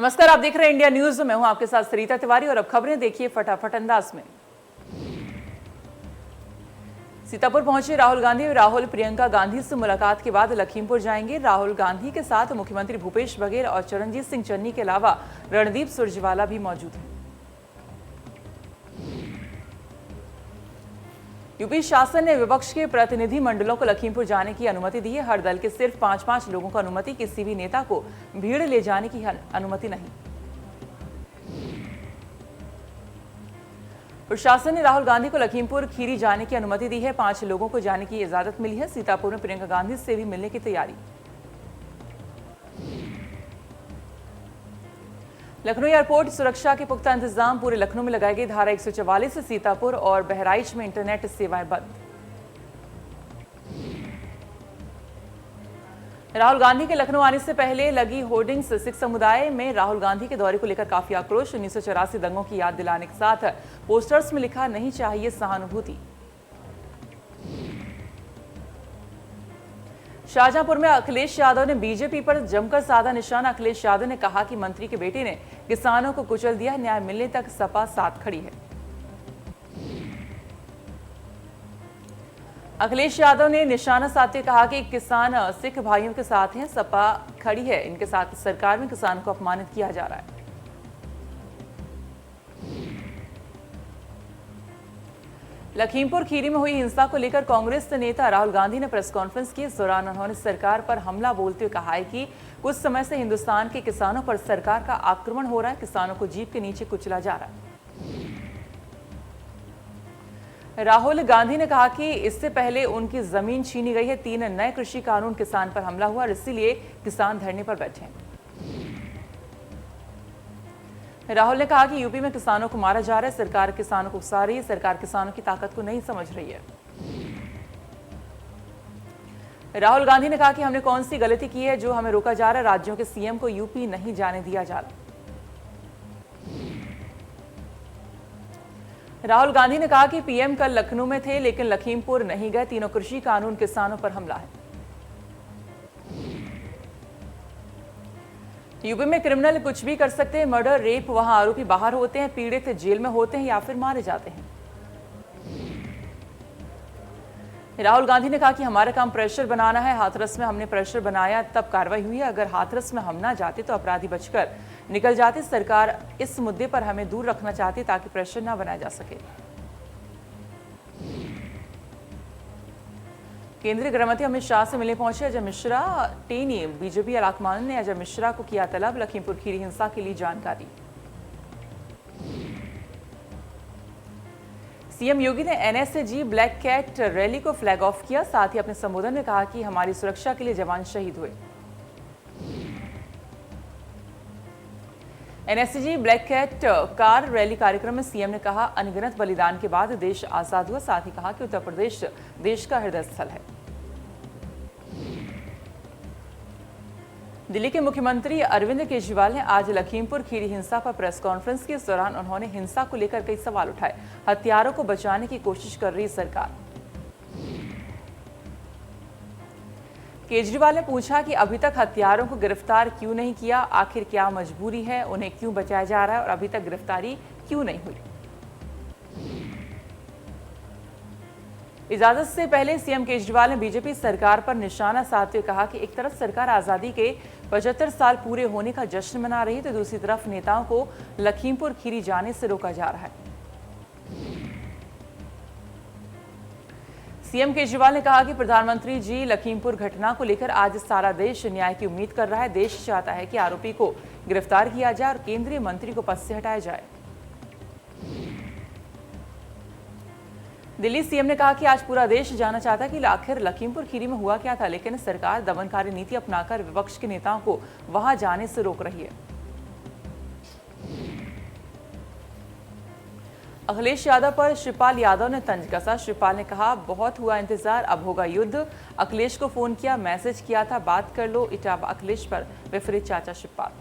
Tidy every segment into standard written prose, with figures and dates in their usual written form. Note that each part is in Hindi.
नमस्कार, आप देख रहे हैं इंडिया न्यूज। मैं हूं आपके साथ सरिता तिवारी और अब खबरें देखिए फटाफट अंदाज में। सीतापुर पहुंचे राहुल गांधी। राहुल प्रियंका गांधी से मुलाकात के बाद लखीमपुर जाएंगे। राहुल गांधी के साथ मुख्यमंत्री भूपेश बघेल और चरणजीत सिंह चन्नी के अलावा रणदीप सुरजेवाला भी मौजूद हैं। यूपी शासन ने विपक्ष के प्रतिनिधि मंडलों को लखीमपुर जाने की अनुमति दी है। हर दल के सिर्फ 5-5 लोगों को अनुमति, किसी भी नेता को भीड़ ले जाने की अनुमति नहीं। प्रशासन ने राहुल गांधी को लखीमपुर खीरी जाने की अनुमति दी है। 5 लोगों को जाने की इजाजत मिली है। सीतापुर में प्रियंका गांधी से भी मिलने की तैयारी। लखनऊ एयरपोर्ट सुरक्षा के पुख्ता इंतजाम। पूरे लखनऊ में लगाई गई धारा 144 से सीतापुर और बहराइच में इंटरनेट सेवाएं बंद। राहुल गांधी के लखनऊ आने से पहले लगी होर्डिंग्स। सिख समुदाय में राहुल गांधी के दौरे को लेकर काफी आक्रोश। 1984 दंगों की याद दिलाने के साथ पोस्टर्स में लिखा, नहीं चाहिए सहानुभूति। शाहजहांपुर में अखिलेश यादव ने बीजेपी पर जमकर साधा निशाना। अखिलेश यादव ने कहा कि मंत्री के बेटे ने किसानों को कुचल दिया, न्याय मिलने तक सपा साथ खड़ी है। अखिलेश यादव ने निशाना साधते कहा कि किसान सिख भाइयों के साथ हैं, सपा खड़ी है, इनके साथ सरकार में किसान को अपमानित किया जा रहा है। लखीमपुर खीरी में हुई हिंसा को लेकर कांग्रेस नेता राहुल गांधी ने प्रेस कॉन्फ्रेंस की। इस दौरान उन्होंने सरकार पर हमला बोलते हुए कहा है कि कुछ समय से हिंदुस्तान के किसानों पर सरकार का आक्रमण हो रहा है, किसानों को जीप के नीचे कुचला जा रहा है। राहुल गांधी ने कहा कि इससे पहले उनकी जमीन छीनी गई है। 3 नए कृषि कानून किसान पर हमला हुआ और इसीलिए किसान धरने पर बैठे हैं। राहुल ने कहा कि यूपी में किसानों को मारा जा रहा है, सरकार किसानों को उकसा रही है, सरकार किसानों की ताकत को नहीं समझ रही है। राहुल गांधी ने कहा कि हमने कौन सी गलती की है जो हमें रोका जा रहा है, राज्यों के सीएम को यूपी नहीं जाने दिया जा रहा। राहुल गांधी ने कहा कि पीएम कल लखनऊ में थे लेकिन लखीमपुर नहीं गए। 3 कृषि कानून किसानों पर हमला है। यूपी में क्रिमिनल कुछ भी कर सकते हैं, मर्डर, रेप, वहां आरोपी बाहर होते हैं, पीड़ित जेल में होते हैं या फिर मारे जाते हैं। राहुल गांधी ने कहा कि हमारा काम प्रेशर बनाना है। हाथरस में हमने प्रेशर बनाया तब कार्रवाई हुई है। अगर हाथरस में हम ना जाते तो अपराधी बचकर निकल जाते। सरकार इस मुद्दे पर हमें दूर रखना चाहती ताकि प्रेशर ना बनाया जा सके। केंद्रीय गृहमंत्री अमित शाह से मिलने पहुंचे अजय मिश्रा। टेनी बीजेपी अलाकमान ने अजय मिश्रा को किया तलब। लखीमपुर खीरी हिंसा के लिए जानकारी। सीएम योगी ने एनएसजी ब्लैक कैट रैली को फ्लैग ऑफ किया। साथ ही अपने संबोधन में कहा कि हमारी सुरक्षा के लिए जवान शहीद हुए। NSG black cat car rally कार्यक्रम में सीएम ने कहा, अनगिनत बलिदान के बाद देश आजाद हुआ। साथ ही कहा कि उत्तर प्रदेश देश का हृदय स्थल है। दिल्ली के मुख्यमंत्री अरविंद केजरीवाल ने आज लखीमपुर खीरी हिंसा पर प्रेस कॉन्फ्रेंस की। इस दौरान उन्होंने हिंसा को लेकर कई सवाल उठाए। हत्यारों को बचाने की कोशिश कर रही सरकार। केजरीवाल ने पूछा कि अभी तक हत्यारों को गिरफ्तार क्यों नहीं किया, आखिर क्या मजबूरी है, उन्हें क्यों बचाया जा रहा है और अभी तक गिरफ्तारी क्यों नहीं हुई। इजाजत से पहले सीएम केजरीवाल ने बीजेपी सरकार पर निशाना साधते हुए कहा कि एक तरफ सरकार आजादी के 75 साल पूरे होने का जश्न मना रही है तो दूसरी तरफ नेताओं को लखीमपुर खीरी जाने से रोका जा रहा है। सीएम केजरीवाल ने कहा कि प्रधानमंत्री जी लखीमपुर घटना को लेकर आज सारा देश न्याय की उम्मीद कर रहा है। देश चाहता है कि आरोपी को गिरफ्तार किया जाए और केंद्रीय मंत्री को पद से हटाया जाए। दिल्ली सीएम ने कहा कि आज पूरा देश जानना चाहता है कि आखिर लखीमपुर खीरी में हुआ क्या था, लेकिन सरकार दमनकारी नीति अपनाकर विपक्ष के नेताओं को वहां जाने से रोक रही है। अखिलेश यादव पर शिवपाल यादव ने तंज कसा। शिवपाल ने कहा, बहुत हुआ इंतजार, अब होगा युद्ध। अखिलेश को फोन किया, मैसेज किया था, बात कर लो। इटावा अखिलेश पर विफरे चाचा शिवपाल।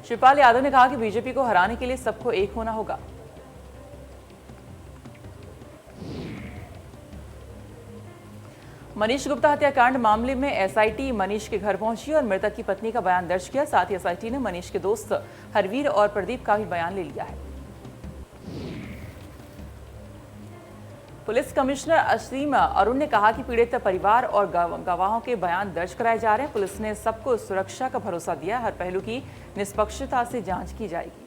शिवपाल यादव ने कहा कि बीजेपी को हराने के लिए सबको एक होना होगा। मनीष गुप्ता हत्याकांड मामले में एसआईटी मनीष के घर पहुंची और मृतक की पत्नी का बयान दर्ज किया। साथ ही एसआईटी ने मनीष के दोस्त हरवीर और प्रदीप का भी बयान ले लिया है। पुलिस कमिश्नर असीम अरुण ने कहा कि पीड़ित परिवार और गवाहों के बयान दर्ज कराए जा रहे हैं। पुलिस ने सबको सुरक्षा का भरोसा दिया। हर पहलू की निष्पक्षता से जांच की जाएगी।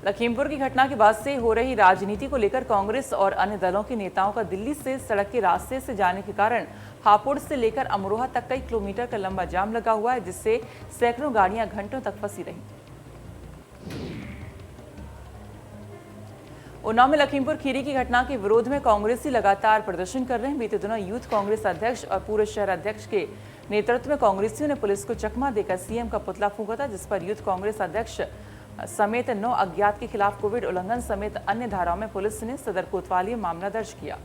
लखीमपुर की घटना के बाद से हो रही राजनीति को लेकर कांग्रेस और अन्य दलों के नेताओं का दिल्ली से सड़क के रास्ते से जाने के कारण हापुड़ से लेकर अमरोहा तक कई किलोमीटर का लंबा जाम लगा हुआ है, जिससे सैकड़ों गाड़ियां घंटों तक फंसी रहीं। उन्नाव में लखीमपुर खीरी की घटना के विरोध में कांग्रेसी लगातार प्रदर्शन कर रहे हैं। बीते दिनों यूथ कांग्रेस अध्यक्ष और पूर्व शहर अध्यक्ष के नेतृत्व में कांग्रेसियों ने पुलिस को चकमा देकर सीएम का पुतला फूंका था, जिस पर यूथ कांग्रेस अध्यक्ष समेत 9 अज्ञात के खिलाफ कोविड उल्लंघन समेत अन्य धाराओं में पुलिस ने सदर कोतवाली में मामला दर्ज किया।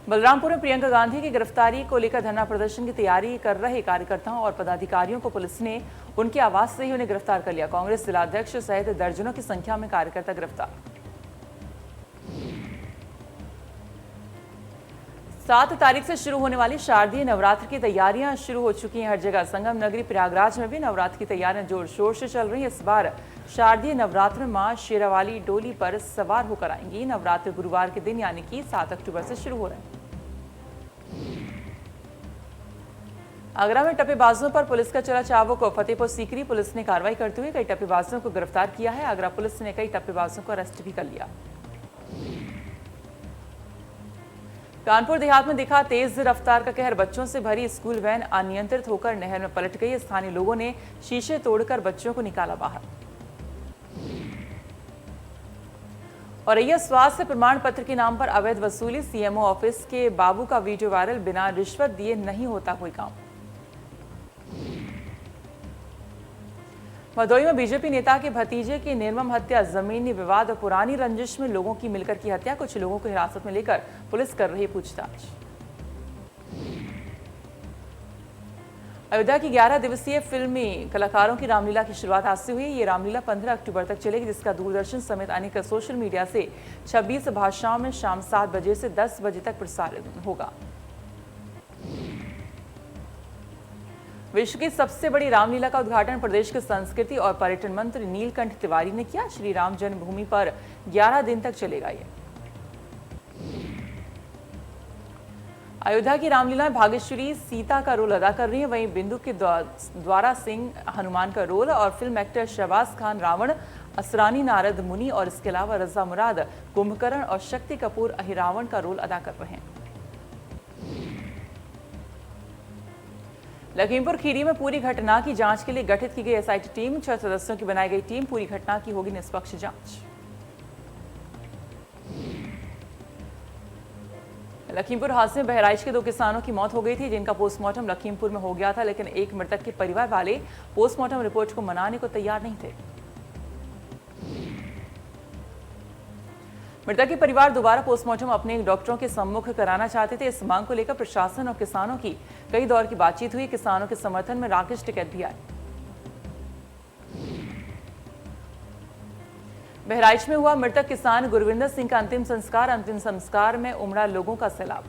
बलरामपुर में प्रियंका गांधी की गिरफ्तारी को लेकर धरना प्रदर्शन की तैयारी कर रहे कार्यकर्ताओं और पदाधिकारियों को पुलिस ने उनके आवास से ही उन्हें गिरफ्तार कर लिया। कांग्रेस जिलाध्यक्ष सहित दर्जनों की संख्या में कार्यकर्ता गिरफ्तार। 7 तारीख से शुरू होने वाली शारदीय नवरात्र की तैयारियां शुरू हो चुकी हैं। हर जगह संगम नगरी प्रयागराज में भी नवरात्र की तैयारियां जोर शोर से चल रही हैं। इस बार शारदीय नवरात्र में मां शेरावाली डोली पर सवार होकर आएंगी। नवरात्र गुरुवार के दिन यानी कि 7 अक्टूबर से शुरू हो रहे हैं। आगरा में टप्पेबाजों पर पुलिस का चला चाबुक। फतेहपुर सीकरी पुलिस ने कार्रवाई करते हुए कई टप्पेबाजों को गिरफ्तार किया है। आगरा पुलिस ने कई टप्पेबाजों को अरेस्ट भी कर लिया। कानपुर देहात में दिखा तेज रफ्तार का कहर। बच्चों से भरी स्कूल वैन अनियंत्रित होकर नहर में पलट गई। स्थानीय लोगों ने शीशे तोड़कर बच्चों को निकाला बाहर। और यह स्वास्थ्य प्रमाण पत्र के नाम पर अवैध वसूली। सीएमओ ऑफिस के बाबू का वीडियो वायरल। बिना रिश्वत दिए नहीं होता कोई काम। भदोही में बीजेपी नेता के भतीजे की निर्मम हत्या। जमीनी विवाद और पुरानी रंजिश में लोगों की मिलकर की हत्या। कुछ लोगों को हिरासत में लेकर पुलिस कर रही पूछताछ। अयोध्या की 11 दिवसीय फिल्मी कलाकारों की रामलीला की शुरुआत आज से हुई। ये रामलीला 15 अक्टूबर तक चलेगी, जिसका दूरदर्शन समेत अनेक सोशल मीडिया से 26 भाषाओं में शाम 7 बजे से 10 बजे तक प्रसारित होगा। विश्व की सबसे बड़ी रामलीला का उद्घाटन प्रदेश के संस्कृति और पर्यटन मंत्री नीलकंठ तिवारी ने किया। श्री राम जन्मभूमि पर 11 दिन तक चलेगा ये। अयोध्या की रामलीला में भाग्यश्री सीता का रोल अदा कर रही है। वहीं बिंदु के द्वारा सिंह हनुमान का रोल और फिल्म एक्टर शहबाज खान रावण, असरानी नारद मुनि और इसके अलावा रजा मुराद कुंभकर्ण और शक्ति कपूर अहिरावण का रोल अदा कर रहे हैं। लखीमपुर खीरी में पूरी घटना की जांच के लिए गठित की गई एसआईटी टीम। 6 सदस्यों की बनाई गई टीम। पूरी घटना की होगी निष्पक्ष जांच। लखीमपुर हादसे में बहराइच के 2 किसानों की मौत हो गई थी, जिनका पोस्टमार्टम लखीमपुर में हो गया था, लेकिन एक मृतक के परिवार वाले पोस्टमार्टम रिपोर्ट को मनाने को तैयार नहीं थे। मृतक के परिवार दोबारा पोस्टमार्टम अपने डॉक्टरों के सम्मुख कराना चाहते थे। इस मांग को लेकर प्रशासन और किसानों की कई दौर की बातचीत हुई। किसानों के समर्थन में राकेश टिकैत भी आए। बहराइच में हुआ मृतक किसान गुरविंदर सिंह का अंतिम संस्कार। अंतिम संस्कार में उमड़ा लोगों का सैलाब।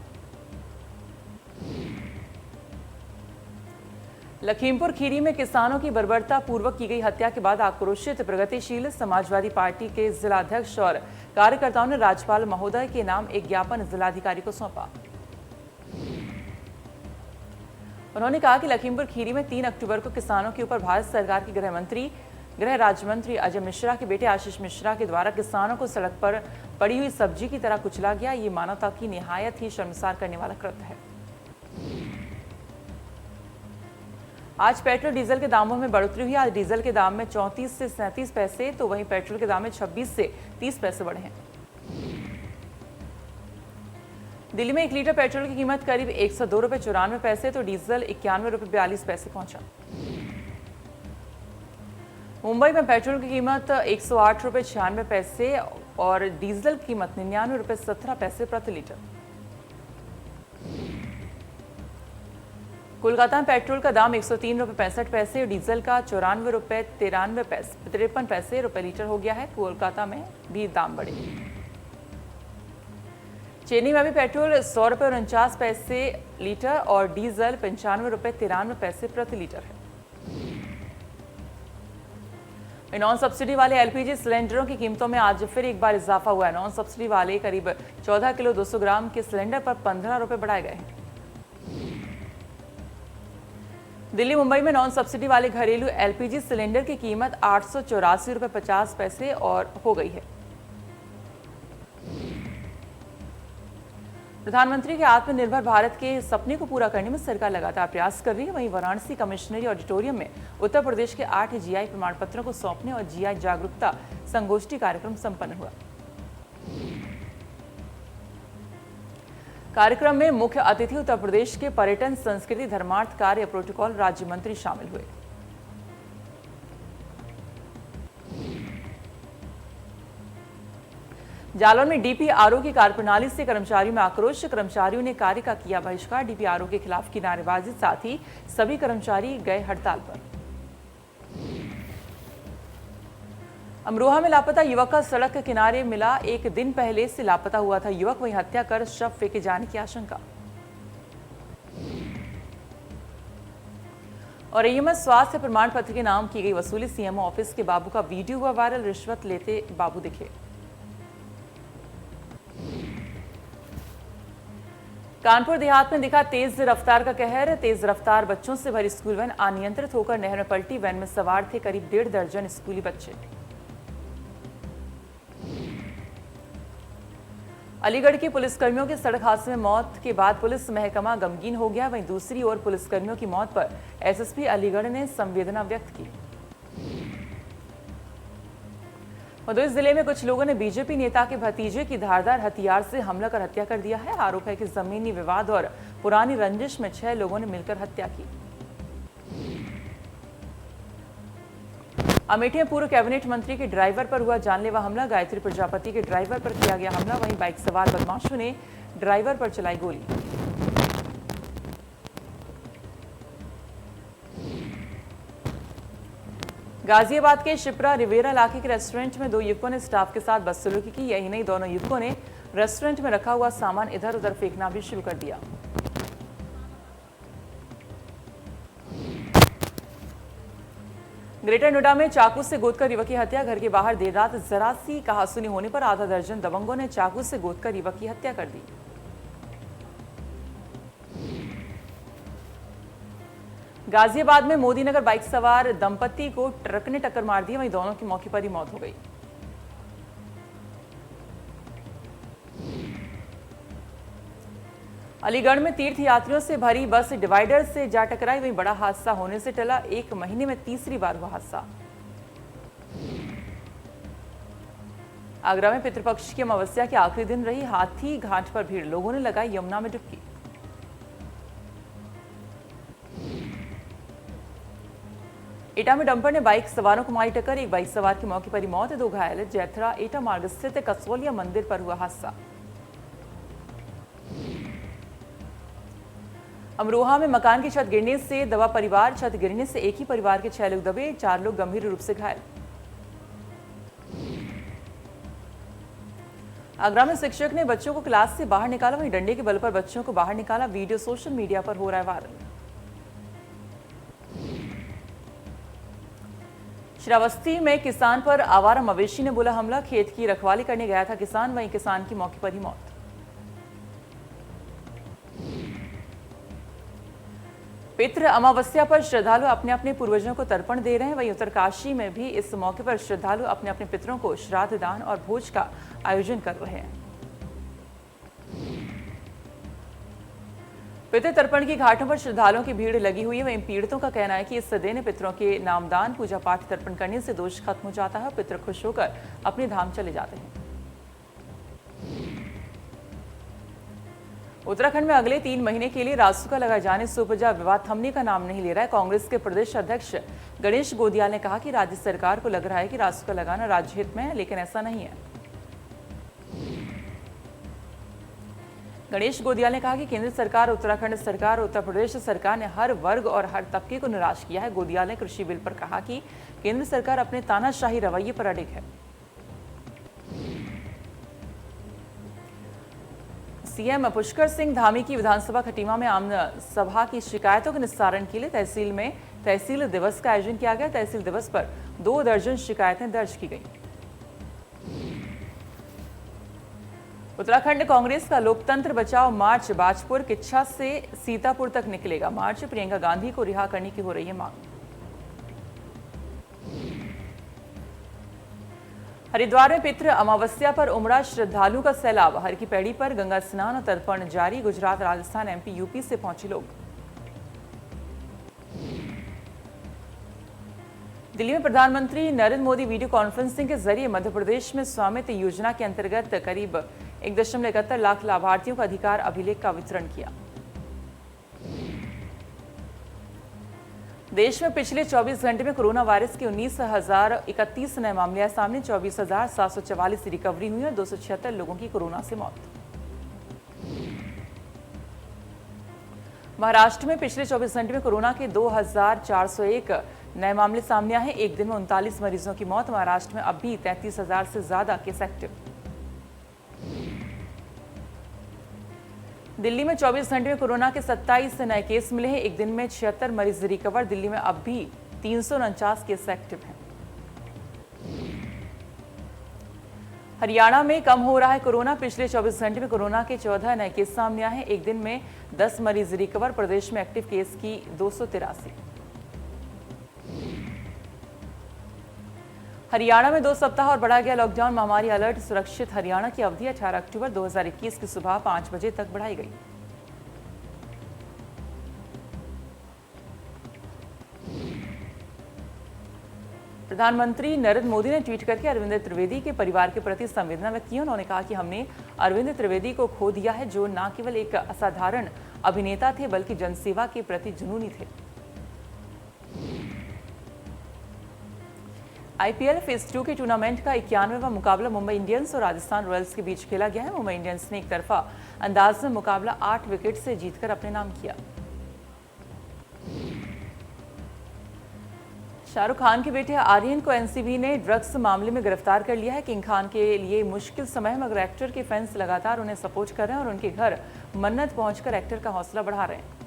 लखीमपुर खीरी में किसानों की बर्बरता पूर्वक की गई हत्या के बाद आक्रोशित प्रगतिशील समाजवादी पार्टी के जिलाध्यक्ष और कार्यकर्ताओं ने राज्यपाल महोदय के नाम एक ज्ञापन जिलाधिकारी को सौंपा। उन्होंने कहा कि लखीमपुर खीरी में 3 अक्टूबर को किसानों के ऊपर भारत सरकार के गृह राज्य मंत्री अजय मिश्रा के बेटे आशीष मिश्रा के द्वारा किसानों को सड़क पर पड़ी हुई सब्जी की तरह कुचला गया। ये मानवता की निहायत ही शर्मसार करने वाला कृत्य है। आज पेट्रोल डीजल के दामों में बढ़ोतरी हुई। आज डीजल के दाम में 34 से 37 पैसे, तो वहीं पेट्रोल के दाम में 26 से 30 पैसे बढ़े हैं। दिल्ली में 1 लीटर पेट्रोल की कीमत करीब 102 रुपये 94 पैसे, तो डीजल 91 रुपये 42 पैसे पहुंचा। मुंबई में पेट्रोल की कीमत 108 रुपये 96 पैसे और डीजल की कीमत 99 रुपये 17 पैसे प्रति लीटर। कोलकाता में पेट्रोल का दाम 103 रुपये 65 पैसे और डीजल का 94 रुपये 53 पैसे रुपये लीटर हो गया है। कोलकाता में भी दाम बढ़े। चेन्नई में भी पेट्रोल 100 रुपये 49 पैसे लीटर और डीजल 95 रुपये 93 पैसे प्रति लीटर है। नॉन सब्सिडी वाले एलपीजी सिलेंडरों की कीमतों में आज फिर एक बार इजाफा हुआ है। नॉन सब्सिडी वाले करीब 14 किलो 200 ग्राम के सिलेंडर पर 15 रुपये बढ़ाए गए हैं। दिल्ली मुंबई में नॉन सब्सिडी वाले घरेलू एलपीजी सिलेंडर की कीमत 884 रुपये 50 पैसे और हो गई है। प्रधानमंत्री के आत्मनिर्भर भारत के सपने को पूरा करने में सरकार लगातार प्रयास कर रही है। वहीं वाराणसी कमिश्नरी ऑडिटोरियम में उत्तर प्रदेश के 8 जीआई प्रमाण पत्रों को सौंपने और जीआई जागरूकता संगोष्ठी कार्यक्रम संपन्न हुआ। कार्यक्रम में मुख्य अतिथि उत्तर प्रदेश के पर्यटन, संस्कृति, धर्मार्थ कार्य प्रोटोकॉल राज्य मंत्री शामिल हुए। जालौर में डीपीआरओ की कार्यप्रणाली से कर्मचारियों में आक्रोश। कर्मचारियों ने कार्य का किया बहिष्कार। डीपीआरओ के खिलाफ की नारेबाजी, साथ ही सभी कर्मचारी गए हड़ताल पर। अमरोहा में लापता युवक का सड़क के किनारे मिला। एक दिन पहले से लापता हुआ था युवक, वहीं हत्या कर शव फेंके जाने की आशंका। और एएमएस स्वास्थ्य प्रमाण पत्र के नाम की गई वसूली। सीएमओ ऑफिस के बाबू का वीडियो हुआ वायरल। रिश्वत लेते बाबू दिखे। कानपुर देहात में दिखा तेज रफ्तार का कहर। तेज रफ्तार बच्चों से भरी स्कूल वैन अनियंत्रित होकर नहर में पलटी। वैन में सवार थे करीब 1.5 दर्जन स्कूली बच्चे। अलीगढ़ के पुलिसकर्मियों के सड़क हादसे में मौत के बाद पुलिस महकमा गमगीन हो गया। वहीं दूसरी ओर पुलिसकर्मियों की मौत पर एसएसपी अलीगढ़ ने संवेदना व्यक्त की। भदोही जिले में कुछ लोगों ने बीजेपी नेता के भतीजे की धारदार हथियार से हमला कर हत्या कर दिया है। आरोप है कि जमीनी विवाद और पुरानी रंजिश में 6 लोगों ने मिलकर हत्या की। अमेठी में पूर्व कैबिनेट मंत्री के ड्राइवर पर हुआ जानलेवा हमला। गायत्री प्रजापति के ड्राइवर पर किया गया हमला। वहीं बाइक सवार बदमाशों ने ड्राइवर पर चलाई गोली। गाजियाबाद के शिप्रा रिवेरा इलाके के रेस्टोरेंट में 2 युवकों ने स्टाफ के साथ बदसलूकी की। यही नहीं, दोनों युवकों ने रेस्टोरेंट में रखा हुआ सामान इधर उधर फेंकना भी शुरू कर दिया। ग्रेटर नोएडा में चाकू से गोदकर युवक की हत्या। घर के बाहर देर रात जरा सी कहासुनी होने पर आधा दर्जन दबंगों ने चाकू से गोदकर युवक की हत्या कर दी। गाजियाबाद में मोदीनगर बाइक सवार दंपति को ट्रक ने टक्कर मार दी। वहीं दोनों की मौके पर ही मौत हो गई। अलीगढ़ में तीर्थ यात्रियों से भरी बस डिवाइडर से जा टकराई। वहीं बड़ा हादसा होने से टला। 1 महीने में तीसरी बार हुआ हादसा। आगरा में पितृपक्ष की अमावस्या के आखिरी दिन रही हाथी घाट पर भीड़। लोगों ने लगाई यमुना में डुबकी। एटा में डंपर ने बाइक सवारों को मारी टक्कर। एक बाइक सवार की मौके पर ही मौत, 2 घायल। जैथरा एटा मार्ग स्थित कसोलिया मंदिर पर हुआ हादसा। अमरोहा में मकान की छत गिरने से दबा परिवार। छत गिरने से एक ही परिवार के 6 लोग दबे, 4 लोग गंभीर रूप से घायल। आगरा में शिक्षक ने बच्चों को क्लास से बाहर निकाला। वहीं डंडे के बल पर बच्चों को बाहर निकाला। वीडियो सोशल मीडिया पर हो रहा है वायरल। श्रावस्ती में किसान पर आवारा मवेशी ने बोला हमला। खेत की रखवाली करने गया था किसान। वहीं किसान की मौके पर ही मौत। पितृ अमावस्या पर श्रद्धालु अपने अपने पूर्वजों को तर्पण दे रहे हैं। वहीं उत्तरकाशी में भी इस मौके पर श्रद्धालु अपने अपने पितरों को श्राद्ध दान और भोज का आयोजन कर रहे हैं। पितृ तर्पण की घाटों पर श्रद्धालुओं की भीड़ लगी हुई है। वहीं पीड़ितों का कहना है कि इस दिन पितरों के नामदान, पूजा पाठ, तर्पण करने से दोष खत्म हो जाता है। पितर खुश होकर अपने धाम चले जाते हैं। उत्तराखंड में अगले 3 महीने के लिए रासुका लगाए जाने से उपजा विवाद थमने का नाम नहीं ले रहा है। कांग्रेस के प्रदेश अध्यक्ष गणेश गोदियाल ने कहा कि राज्य सरकार को लग रहा है कि रासुका लगाना राज्य हित में है, लेकिन ऐसा नहीं है। गणेश गोदियाल ने कहा कि केंद्र सरकार, उत्तराखंड सरकार, उत्तर प्रदेश सरकार ने हर वर्ग और हर तबके को निराश किया है। गोदियाल ने कृषि बिल पर कहा कि केंद्र सरकार अपने तानाशाही रवैये पर अडिग है। सीएम पुष्कर सिंह धामी की विधानसभा खटीमा में आम सभा की शिकायतों के निस्तारण के लिए तहसील में तहसील दिवस का आयोजन किया गया। तहसील दिवस पर 2 दर्जन शिकायतें दर्ज की गई। उत्तराखंड कांग्रेस का लोकतंत्र बचाओ मार्च बाजपुर किच्छा से सीतापुर तक निकलेगा। मार्च प्रियंका गांधी को रिहा करने की हो रही है मांग। हरिद्वार में पितृ अमावस्या पर उमड़ा श्रद्धालुओं का सैलाब। हर की पैड़ी पर गंगा स्नान और तर्पण जारी। गुजरात, राजस्थान, एमपी, यूपी से पहुंचे लोग। दिल्ली में प्रधानमंत्री नरेंद्र मोदी वीडियो कॉन्फ्रेंसिंग के जरिए मध्य प्रदेश में स्वामित्व योजना के अंतर्गत करीब 1.71 लाख लाभार्थियों का अधिकार अभिलेख का वितरण किया। देश में पिछले 24 घंटे में कोरोना वायरस के 19,031 नए मामले आए सामने। 24,744 की रिकवरी हुई और 276 लोगों की कोरोना से मौत। महाराष्ट्र में पिछले 24 घंटे में कोरोना के 2,401 नए मामले सामने आए हैं। एक दिन में 39 मरीजों की मौत। महाराष्ट्र में अब भी 33,000 से ज्यादा केस एक्टिव। दिल्ली में 24 घंटे में कोरोना के 27 नए केस मिले हैं। एक दिन में 76 मरीज रिकवर। दिल्ली में अब भी 349 केस एक्टिव हैं। हरियाणा में कम हो रहा है कोरोना। पिछले 24 घंटे में कोरोना के 14 नए केस सामने आए हैं। एक दिन में 10 मरीज रिकवर। प्रदेश में एक्टिव केस की 283। हरियाणा में 2 सप्ताह और बढ़ा गया लॉकडाउन। महामारी अलर्ट। सुरक्षित हरियाणा की अवधि 18 अक्टूबर 2021 की सुबह 5 बजे तक बढ़ाई गई। प्रधानमंत्री नरेंद्र मोदी ने ट्वीट करके अरविंद त्रिवेदी के परिवार के प्रति संवेदना व्यक्त की। उन्होंने कहा कि हमने अरविंद त्रिवेदी को खो दिया है, जो न केवल एक असाधारण अभिनेता थे बल्कि जनसेवा के प्रति जुनूनी थे। आईपीएल फेज 2 के टूर्नामेंट का 91वां मुकाबला मुंबई इंडियंस और राजस्थान रॉयल्स के बीच खेला गया है। मुंबई इंडियंस ने एक तरफा अंदाज में मुकाबला 8 विकेट से जीतकर अपने नाम किया। शाहरुख खान के बेटे आर्यन को एनसीबी ने ड्रग्स मामले में गिरफ्तार कर लिया है। किंग खान के लिए मुश्किल समय है, मगर एक्टर के फैंस लगातार उन्हें सपोर्ट कर रहे हैं और उनके घर मन्नत पहुंचकर एक्टर का हौसला बढ़ा रहे हैं।